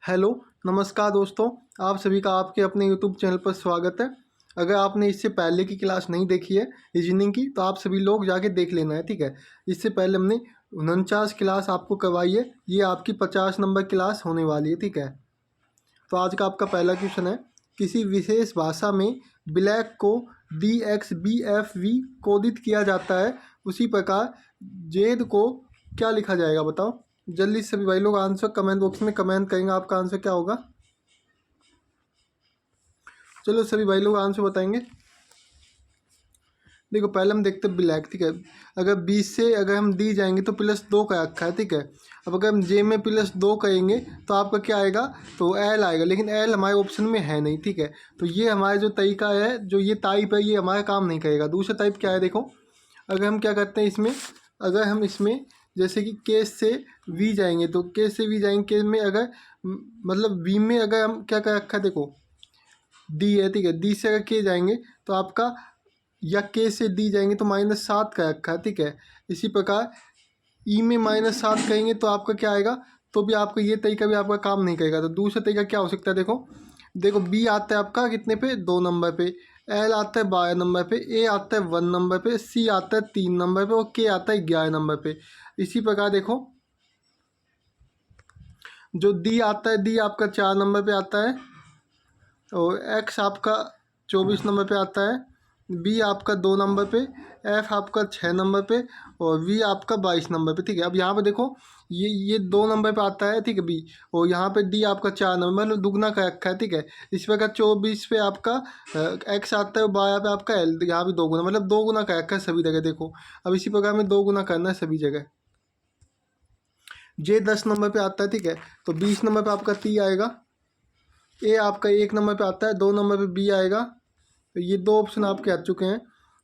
Hello, नमस्कार दोस्तों। आप सभी का आपके अपने यूट्यूब चैनल पर स्वागत है। अगर आपने इससे पहले की क्लास नहीं देखी है रीजनिंग की, तो आप सभी लोग जाके देख लेना है, ठीक है। इससे पहले हमने 49 क्लास आपको करवाई है। ये आपकी 50 नंबर क्लास होने वाली है, ठीक है। तो आज का आपका पहला क्वेश्चन है, किसी विशेष भाषा में ब्लैक को DXBFV कोडित किया जाता है, उसी प्रकार जेड को क्या लिखा जाएगा, बताओ। जल्दी से सभी भाई लोग आंसर कमेंट बॉक्स में कमेंट करेंगे, आपका आंसर क्या होगा। चलो सभी भाई लोग आंसर बताएंगे। देखो पहले हम देखते हैं ब्लैक, ठीक है। अगर 20 से अगर हम डी जाएंगे तो +2 का रखा है, ठीक है। अब अगर हम जे में +2 करेंगे तो आपका क्या आएगा, तो एल आएगा, लेकिन एल हमारे ऑप्शन में है नहीं, ठीक है। तो ये हमारा जो तरीका है, जो ये टाइप है, ये हमारा काम नहीं करेगा। दूसरा टाइप क्या है, देखो। अगर हम क्या करते हैं इसमें, अगर हम इसमें जैसे कि केस से वी जाएंगे, तो केस से वी जाएंगे, केस में अगर मतलब वी में अगर हम क्या कर रखा है, देखो डी है, ठीक है। डी से अगर के जाएंगे तो आपका, या के से डी जाएंगे तो -7 का रखा है, ठीक है। इसी प्रकार ई में -7 कहेंगे तो आपका क्या आएगा, तो भी आपका ये तरीका भी आपका काम नहीं करेगा। तो दूसरा तरीका क्या हो सकता है, देखो देखो बी आता है आपका कितने पे, 2 नंबर पे। एल आता है 12 नंबर पे। ए आता है 1 नंबर पे। सी आता है 3 नंबर पे। और के आता है 11 नंबर पे। इसी प्रकार देखो, जो डी आता है, डी आपका 4 नंबर पे आता है। और एक्स आपका 24 नंबर पे आता है। बी आपका 2 नंबर पे। एफ आपका 6 नंबर पे। और वी आपका 22 नंबर पे, ठीक है। अब यहाँ पे देखो, ये 2 नंबर पे आता है, ठीक है, बी। और यहाँ पे डी आपका 4 नंबर, मतलब दुगना का रखा है, ठीक है। इस प्रकार 24 पे आपका एक्स आता है और 12 पे आपका एल, यहाँ भी 2 गुना, मतलब 2 गुना का रखा है सभी जगह, देखो। अब इसी प्रकार में 2 गुना करना है सभी जगह। जे 10 नंबर पे आता है, ठीक है। तो 20 नंबर पे आपका टी आएगा। ए आपका 1 नंबर पे आता है, 2 नंबर पे बी आएगा। तो ये 2 ऑप्शन आपके आ चुके हैं।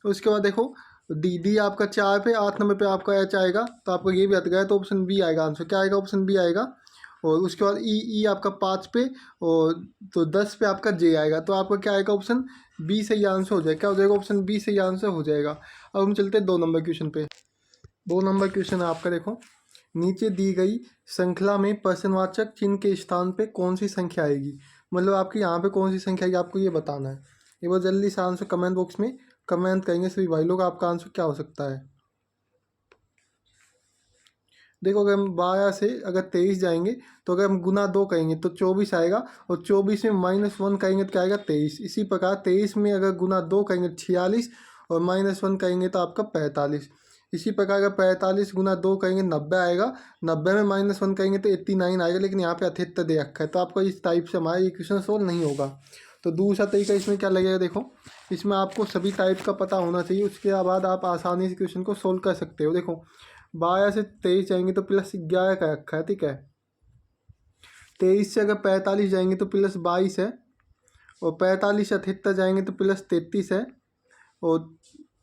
उसके बाद देखो, डी डी आपका 4 पे, 8 नंबर पे आपका एच आएगा, तो आपको ये भी आता गया, तो ऑप्शन बी आएगा आंसर। क्या आएगा, ऑप्शन बी आएगा। और उसके बाद ई ई आपका 5 पे, और तो 10 पे आपका जे आएगा, तो आपका क्या आएगा, ऑप्शन बी सही आंसर हो जाएगा। क्या हो जाएगा, ऑप्शन बी सही आंसर हो जाएगा। अब हम चलते हैं 2 नंबर क्वेश्चन पे। 2 नंबर क्वेश्चन है आपका, देखो। नीचे दी गई श्रृंखला में प्रश्नवाचक चिन्ह के स्थान पे कौन सी संख्या आएगी, मतलब आपकी यहाँ पे कौन सी संख्या आएगी, आपको ये बताना है। एक बार जल्दी से आंसर कमेंट बॉक्स में कमेंट करेंगे सभी भाई लोग, आपका आंसर क्या हो सकता है। देखो अगर हम 12 से अगर 23 जाएंगे, तो अगर हम गुना 2 करेंगे तो 24 आएगा। और 24 में -1 करेंगे तो क्या आएगा, 23। इसी प्रकार 23 में अगर गुना 2 करेंगे 46, और -1 करेंगे तो आपका 45। इसी प्रकार अगर 45 गुना 2 करेंगे 90 आएगा। 90 में -1 करेंगे तो 89 आएगा, लेकिन यहाँ पे 78 दे रखा है, तो आपका इस टाइप से हमारा इक्वेशन सोल्व नहीं होगा। तो दूसरा तरीका इसमें क्या लगेगा, देखो इसमें आपको सभी टाइप का पता होना चाहिए, उसके बाद आप आसानी से क्वेश्चन को सोल्व कर सकते हो। देखो 12 से 23 जाएंगे तो +11 का रखा है, ठीक है। 23 से अगर 45 जाएंगे तो +22 है। और 45 से 78 जाएंगे तो +33 है। और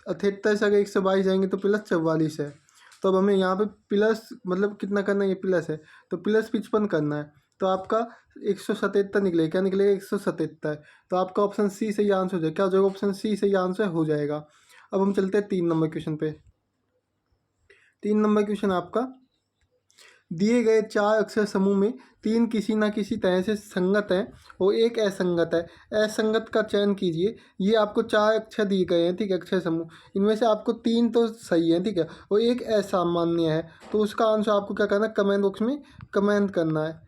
78 से अगर 122 जाएंगे तो +44 है। तो अब हमें यहाँ पे प्लस मतलब कितना करना है, ये प्लस है तो +55 करना है। तो आपका 177 निकलेगा, क्या निकलेगा, 177। तो आपका ऑप्शन सी सही आंसर हो जाएगा। क्या हो जाएगा, ऑप्शन सी सही आंसर हो जाएगा। अब हम चलते हैं 3 नंबर क्वेश्चन पे। 3 नंबर क्वेश्चन आपका, दिए गए 4 अक्षर समूह में 3 किसी न किसी तरह से संगत हैं और एक असंगत है। असंगत का चयन कीजिए। ये आपको 4 अक्षर दिए गए हैं, ठीक है, अक्षर समूह। इनमें से आपको 3 तो सही है, ठीक है, और एक असामान्य है। तो उसका आंसर आपको क्या करना है, कमेंट बॉक्स में कमेंट करना है।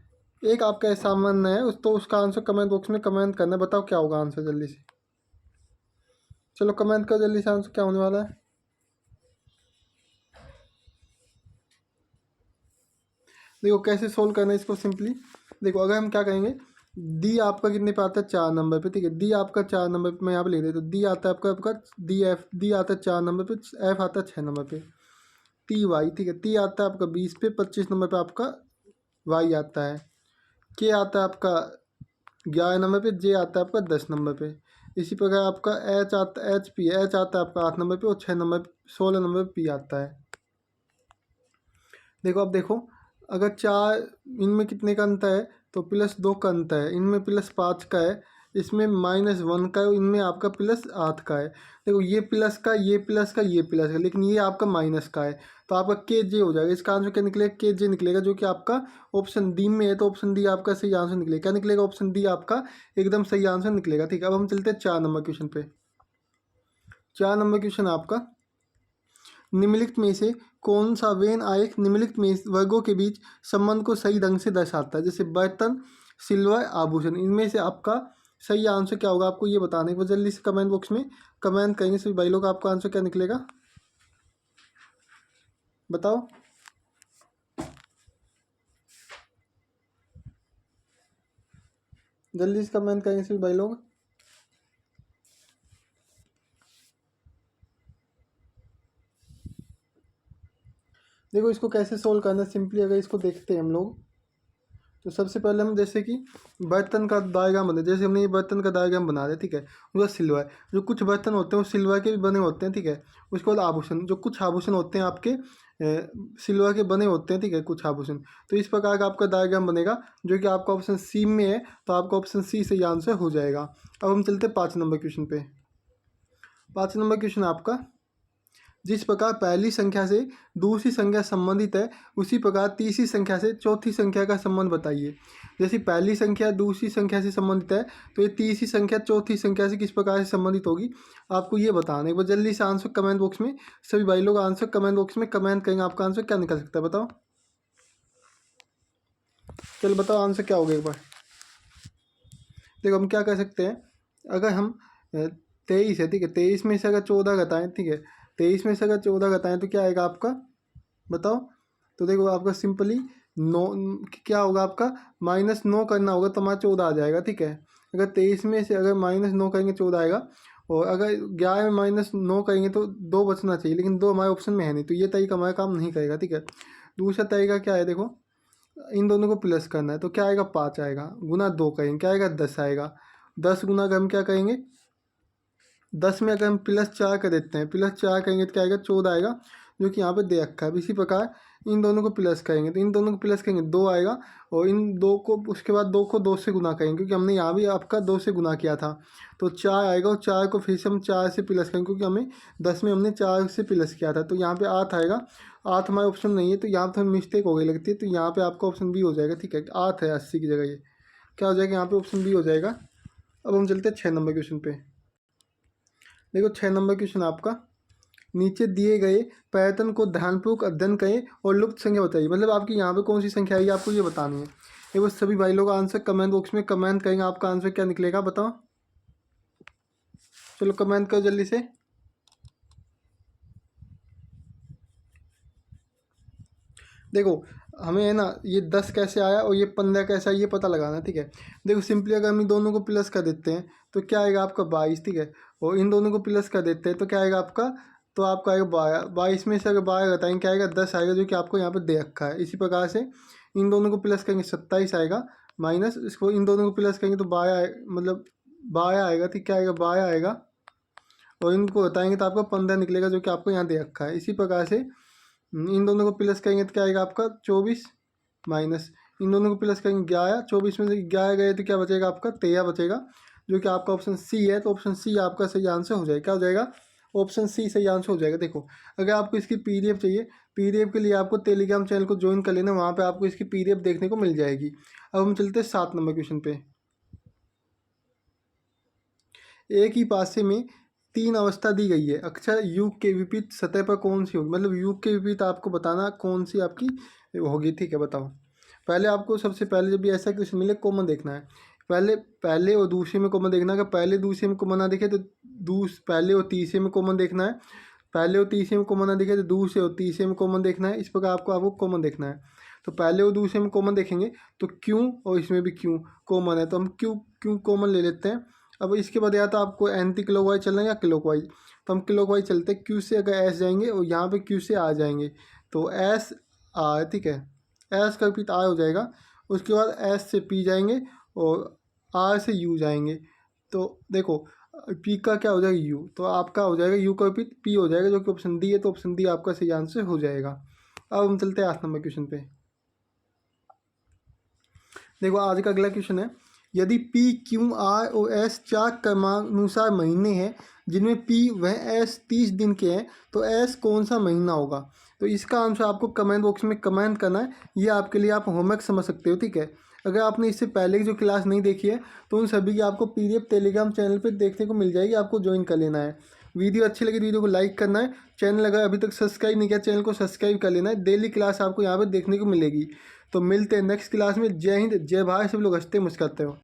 एक आपका असामान्य है, तो उसका आंसर कमेंट बॉक्स में कमेंट करना है। बताओ क्या होगा आंसर, जल्दी से चलो कमेंट करो जल्दी से, आंसर क्या होने वाला है। देखो कैसे सोल्व करना है इसको, सिंपली देखो अगर हम क्या करेंगे, डी आपका कितने पे आता है, 4 नंबर पे, ठीक है। डी आपका 4 नंबर पे, मैं यहाँ पे लिख देता हूँ। डी आता है आपका आपका डी एफ, डी आता है 4 नंबर पे। एफ आता है 6 नंबर पे। टी वाई, ठीक है। टी आता है आपका 20 पे, 25 नंबर पे आपका वाई आता है। के आता है आपका 11 नंबर पे। जे आता है आपका 10 नंबर पे। इसी प्रकार आपका एच आता, एच पी, एच आता है आपका 8 नंबर पे। और 6 नंबर 16 नंबर पे पी आता है। देखो अब देखो, अगर 4 इनमें कितने का अंतर है, तो +2 का अंतर है। इनमें +5 का है, इसमें -1 का है, इनमें आपका +8 का है। देखो ये प्लस का, ये प्लस का, ये प्लस का, लेकिन ये आपका माइनस का है, तो आपका के जे हो जाएगा। इसका आंसर क्या निकलेगा? के जे निकलेगा, जो कि आपका ऑप्शन डी में है। तो ऑप्शन डी आपका सही आंसर निकलेगा। क्या निकलेगा? ऑप्शन डी आपका एकदम सही आंसर निकलेगा। ठीक है, अब हम चलते हैं 4 नंबर क्वेश्चन पे। 4 नंबर क्वेश्चन आपका, निम्नलिखित में से कौन सा वेन आयक निम्नलिखित में वर्गों के बीच संबंध को सही ढंग से दर्शाता है? जैसे बर्तन, सिल्वर, आभूषण, इनमें से आपका सही आंसर क्या होगा? आपको ये बताने को जल्दी से कमेंट बॉक्स में कमेंट करेंगे सभी भाई लोग। आपका आंसर क्या निकलेगा बताओ। जल्दी से कमेंट करेंगे सभी भाई लोग। देखो इसको कैसे सोल्व करना है, सिंपली अगर इसको देखते हैं हम लोग, तो सबसे पहले हम जैसे कि बर्तन का डायग्राम बने, जैसे हमने ये बर्तन का डायग्राम बना दिया। ठीक है, उसका सिल्वर, जो कुछ बर्तन होते हैं वो सिल्वर के भी बने होते हैं। ठीक है, उसके बाद आभूषण, जो कुछ आभूषण होते हैं आपके सिल्वर के बने होते हैं। ठीक है, कुछ आभूषण। तो इस प्रकार का आपका डायग्राम बनेगा, जो कि आपका ऑप्शन सी में है। तो आपका ऑप्शन सी सही आंसर हो जाएगा। अब हम चलते हैं 5 नंबर क्वेश्चन पे। 5 नंबर क्वेश्चन आपका, जिस प्रकार पहली संख्या से दूसरी संख्या संबंधित है, उसी प्रकार तीसरी संख्या से चौथी संख्या का संबंध बताइए। जैसे पहली संख्या दूसरी संख्या से संबंधित है, तो ये तीसरी संख्या चौथी संख्या से किस प्रकार से संबंधित होगी, आपको ये बताना है। एक बार जल्दी से आंसर कमेंट बॉक्स में सभी भाई लोग आंसर कमेंट बॉक्स में कमेंट करेंगे। आपका आंसर क्या निकल सकता है बताओ। चलो बताओ आंसर क्या होगा एक बार। देखो हम क्या कर सकते हैं, अगर हम 23 है, ठीक है, 23 में से अगर 14 घटाएं, ठीक है, 23 में से अगर 14 घटाएं तो क्या आएगा आपका बताओ। तो देखो आपका सिंपली 9 क्या होगा आपका, -9 करना होगा तो हमारा 14 आ जाएगा। ठीक है, अगर 23 में से अगर -9 करेंगे 14 आएगा, और अगर 11 में -9 करेंगे तो 2 बचना चाहिए, लेकिन 2 हमारे ऑप्शन में है नहीं, तो ये तरीका हमारा काम नहीं करेगा। ठीक है, दूसरा तरीका क्या है, देखो इन दोनों को प्लस करना है, तो क्या आएगा 5 आएगा, गुना 2 करेंगे क्या आएगा 10 आएगा। 10 गुना का हम क्या करेंगे, 10 में अगर हम +4 कर देते हैं, +4 करेंगे तो क्या आएगा 14 आएगा, जो कि यहाँ पे दे रखा है। इसी प्रकार इन दोनों को प्लस करेंगे, तो इन दोनों को प्लस करेंगे 2 आएगा, और इन 2 को उसके बाद 2 को 2 से गुना करेंगे, क्योंकि हमने यहाँ भी आपका 2 से गुना किया था, तो 4 आएगा, और 4 को फिर से हम 4 से प्लस करेंगे, क्योंकि हमें 10 में हमने 4 से प्लस किया था, तो यहाँ पे 8 आएगा। 8 हमारे ऑप्शन नहीं है, तो यहाँ पर थोड़ी मिस्टेक हो गई लगती है, तो यहाँ पर आपका ऑप्शन बी हो जाएगा। ठीक है, 8 है 80 की जगह, ये क्या हो जाएगा यहाँ पे ऑप्शन बी हो जाएगा। अब हम चलते हैं 6 नंबर क्वेश्चन पे। देखो 6 नंबर क्वेश्चन आपका, नीचे दिए गए पैटर्न को ध्यानपूर्वक अध्ययन करें और लुप्त संख्या बताइए। मतलब आपकी यहाँ पे कौन सी संख्या आएगी आपको ये बतानी है। ये बस सभी भाई लोग आंसर कमेंट बॉक्स में कमेंट करेंगे, आपका आंसर क्या निकलेगा बताओ। चलो कमेंट करो जल्दी से। देखो हमें है ना ये 10 कैसे आया और ये 15 कैसे आया ये पता लगाना है। ठीक है, देखो सिंपली अगर हम इन दोनों को प्लस कर देते हैं तो क्या आएगा आपका 22। ठीक है, और इन दोनों को प्लस कर देते हैं तो क्या आएगा आपका, तो आपका आएगा 12। 22 में से अगर 12 घटाएंगे क्या आएगा 10 आएगा, जो कि आपको यहाँ पर दे रखा है। इसी प्रकार से इन दोनों को प्लस करेंगे 27 आएगा, माइनस इसको इन दोनों को प्लस करेंगे तो 12 मतलब 12 आएगा। ठीक क्या आएगा 12 आएगा, और इनको घटाएंगे तो आपका 15 निकलेगा, जो कि आपको यहाँ दे रखा है। इसी प्रकार से इन दोनों को प्लस करेंगे तो क्या आएगा आपका 24, माइनस इन दोनों को प्लस करेंगे 11। 24 में से 11 गए तो क्या बचेगा आपका 13 बचेगा, जो कि आपका ऑप्शन सी है। तो ऑप्शन सी आपका सही आंसर हो जाएगा। क्या हो जाएगा ऑप्शन सी सही आंसर हो जाएगा। देखो अगर आपको इसकी पीडीएफ चाहिए, पीडीएफ के लिए आपको टेलीग्राम चैनल को ज्वाइन कर लेना, वहाँ पे आपको इसकी पीडीएफ देखने को मिल जाएगी। अब हम चलते हैं 7 नंबर क्वेश्चन पे। एक ही पासे में 3 अवस्था दी गई है, अक्षर युग के विपरीत सतह पर कौन सी होगी। मतलब युग के विपरीत आपको बताना कौन सी आपकी होगी। ठीक है बताओ। पहले आपको सबसे पहले जब भी ऐसा क्वेश्चन मिले कॉमन देखना है। पहले और दूसरे में कॉमन देखना है। अगर पहले दूसरे में कॉमन ना दिखे तो पहले और तीसरे में कॉमन देखना है। पहले और तीसरे में कॉमन ना दिखे तो दूसरे और तीसरे में कॉमन देखना है। इस प्रकार आपको कॉमन देखना है। तो पहले और दूसरे में कॉमन देखेंगे तो क्यों, और इसमें भी क्यों कॉमन है, तो हम क्यों कॉमन ले लेते हैं। अब इसके बाद या तो आपको एंटी क्लॉकवाइज चलना है या क्लॉकवाइज, तो हम क्लॉकवाइज चलते हैं। क्यू से अगर एस जाएंगे और यहाँ पे क्यू से आ जाएंगे तो एस आर, ठीक है, एस का रिपीट आर हो जाएगा। उसके बाद एस से पी जाएंगे और आर से यू जाएंगे, तो देखो पी का क्या हो जाएगा यू, तो आपका हो जाएगा यू का रिपीट पी हो जाएगा, जो कि ऑप्शन डी है। तो ऑप्शन डी आपका सही आंसर हो जाएगा। अब हम चलते हैं 8 नंबर क्वेश्चन पे। देखो आज का अगला क्वेश्चन है, यदि पी क्यू आर और एस चार क्रमानुसार महीने हैं जिनमें पी व एस 30 दिन के हैं तो एस कौन सा महीना होगा। तो इसका आंसर आपको कमेंट बॉक्स में कमेंट करना है। ये आपके लिए आप होमवर्क समझ सकते हो, ठीक है। अगर आपने इससे पहले की जो क्लास नहीं देखी है तो उन सभी की आपको PDF टेलीग्राम चैनल पे देखने को मिल जाएगी, आपको ज्वाइन कर लेना है। वीडियो अच्छी लगी वीडियो को लाइक करना है। चैनल अगर अभी तक सब्सक्राइब नहीं किया चैनल को सब्सक्राइब कर लेना है। डेली क्लास आपको यहाँ पर देखने को मिलेगी। तो मिलते हैं नेक्स्ट क्लास में। जय हिंद, जय भारत। सब लोग हंसते मुस्कुराते हो।